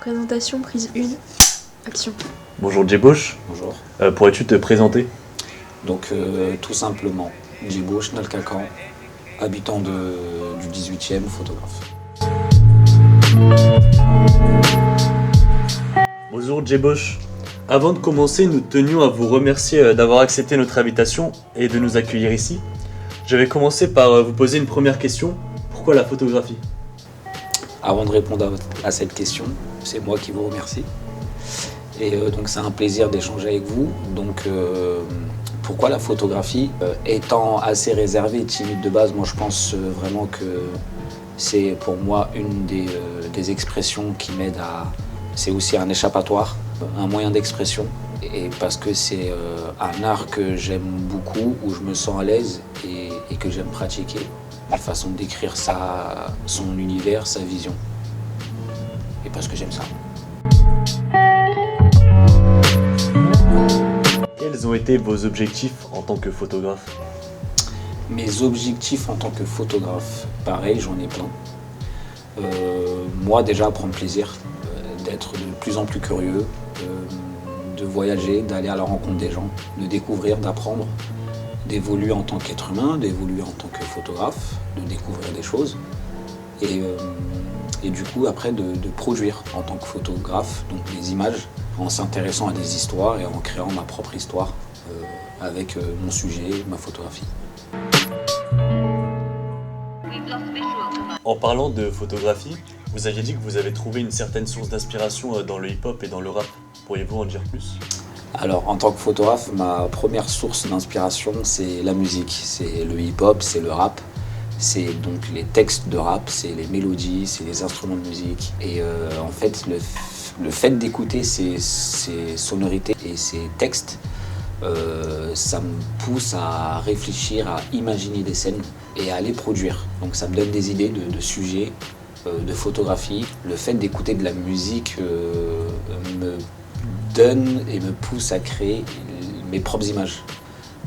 Présentation prise 1. Action. Bonjour Djibouche. Bonjour. Pourrais-tu te présenter? Donc tout simplement, Djibouche Nalkakan, habitant du 18e, photographe. Bonjour Djibouche. Avant de commencer, nous tenions à vous remercier d'avoir accepté notre invitation et de nous accueillir ici. Je vais commencer par vous poser une première question. Pourquoi la photographie? Avant de répondre à cette question, c'est moi qui vous remercie. Et donc c'est un plaisir d'échanger avec vous. Donc pourquoi la photographie? Étant assez réservé et timide de base, moi je pense vraiment que c'est pour moi une des expressions qui m'aide à... C'est aussi un échappatoire, un moyen d'expression. Et parce que c'est un art que j'aime beaucoup, où je me sens à l'aise et que j'aime pratiquer. Une façon de décrire son univers, sa vision. Et parce que j'aime ça. Quels ont été vos objectifs en tant que photographe? Mes objectifs en tant que photographe, pareil, j'en ai plein. Moi déjà, prendre plaisir, d'être de plus en plus curieux, de voyager, d'aller à la rencontre des gens, de découvrir, d'apprendre, d'évoluer en tant qu'être humain, d'évoluer en tant que photographe, de découvrir des choses. Et du coup, après, de produire en tant que photographe, donc des images, en s'intéressant à des histoires et en créant ma propre histoire avec mon sujet, ma photographie. En parlant de photographie, vous aviez dit que vous avez trouvé une certaine source d'inspiration dans le hip-hop et dans le rap. Pourriez-vous en dire plus? Alors, en tant que photographe, ma première source d'inspiration, c'est la musique. C'est le hip-hop, c'est le rap. C'est donc les textes de rap, c'est les mélodies, c'est les instruments de musique. Et en fait, le fait d'écouter ces sonorités et ces textes, ça me pousse à réfléchir, à imaginer des scènes et à les produire. Donc ça me donne des idées de sujets, de photographie. Le fait d'écouter de la musique me donne et me pousse à créer mes propres images.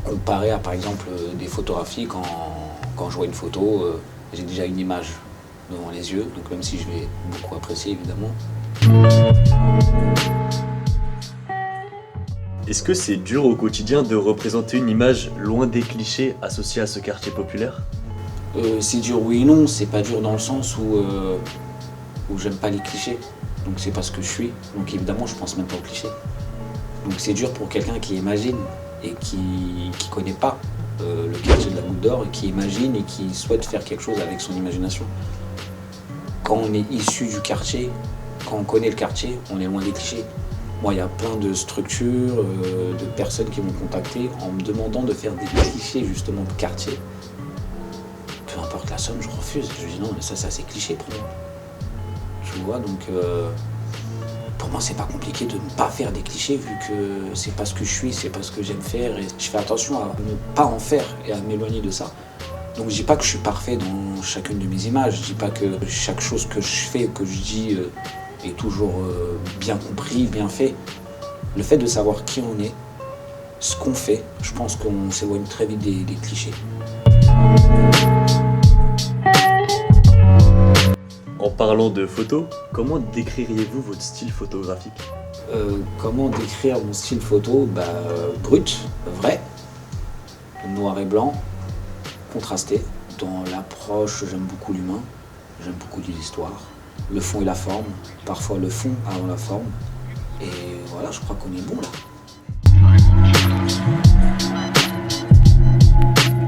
Comparé à par exemple des photographies, quand je vois une photo, j'ai déjà une image devant les yeux, donc même si je vais beaucoup apprécier évidemment. Est-ce que c'est dur au quotidien de représenter une image loin des clichés associés à ce quartier populaire? C'est dur, oui et non. C'est pas dur dans le sens où j'aime pas les clichés. Donc c'est pas ce que je suis. Donc évidemment, je pense même pas aux clichés. Donc c'est dur pour quelqu'un qui imagine et qui connaît pas le quartier de la Goutte d'Or et qui imagine et qui souhaite faire quelque chose avec son imagination. Quand on est issu du quartier, quand on connaît le quartier, on est loin des clichés. Moi, il y a plein de structures, de personnes qui m'ont contacté en me demandant de faire des clichés justement de quartier. Peu importe la somme, je refuse. Je dis non, mais ça c'est cliché pour moi. Tu vois, donc pour moi, c'est pas compliqué de ne pas faire des clichés vu que c'est pas ce que je suis, c'est pas ce que j'aime faire. Et je fais attention à ne pas en faire et à m'éloigner de ça. Donc je dis pas que je suis parfait dans chacune de mes images. Je dis pas que chaque chose que je fais, que je dis est toujours bien compris, bien fait. Le fait de savoir qui on est, ce qu'on fait, je pense qu'on s'éloigne très vite des clichés. En parlant de photos, comment décririez-vous votre style photographique? Comment décrire mon style photo? Brut, vrai, noir et blanc, contrasté. Dans l'approche, j'aime beaucoup l'humain, j'aime beaucoup l'histoire, le fond et la forme, parfois le fond avant la forme. Et voilà, je crois qu'on est bon là.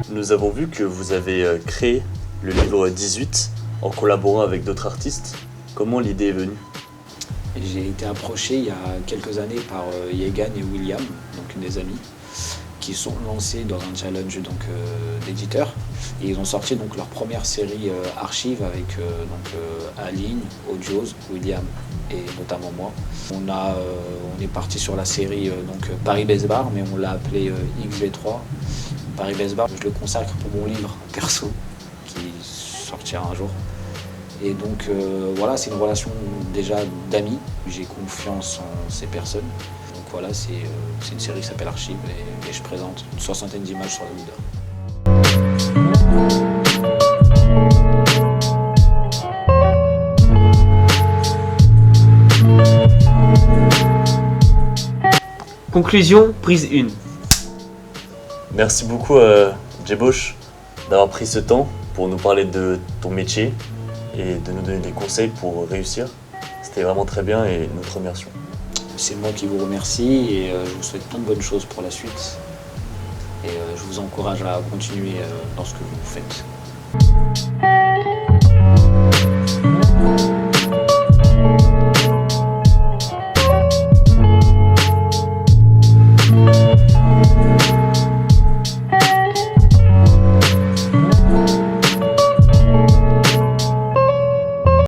Nous avons vu que vous avez créé le livre 18 en collaborant avec d'autres artistes. Comment l'idée est venue? J'ai été approché il y a quelques années par Yegan et William, donc des amis, qui sont lancés dans un challenge d'éditeurs. Et ils ont sorti donc leur première série archive avec Aline, Audios, William et notamment moi. On est parti sur la série Paris-Besbar, mais on l'a appelé XV3. Paris-Besbar, je le consacre pour mon livre perso qui sortira un jour. Et donc voilà, c'est une relation déjà d'amis. J'ai confiance en ces personnes. Donc voilà, c'est une série qui s'appelle Archive et je présente une 60aine d'images sur la Goutte d'Or. Conclusion, prise 1. Merci beaucoup, Djeboche, d'avoir pris ce temps pour nous parler de ton métier et de nous donner des conseils pour réussir. C'était vraiment très bien et nous te remercions. C'est moi qui vous remercie et je vous souhaite plein de bonnes choses pour la suite. Et je vous encourage à continuer dans ce que vous faites.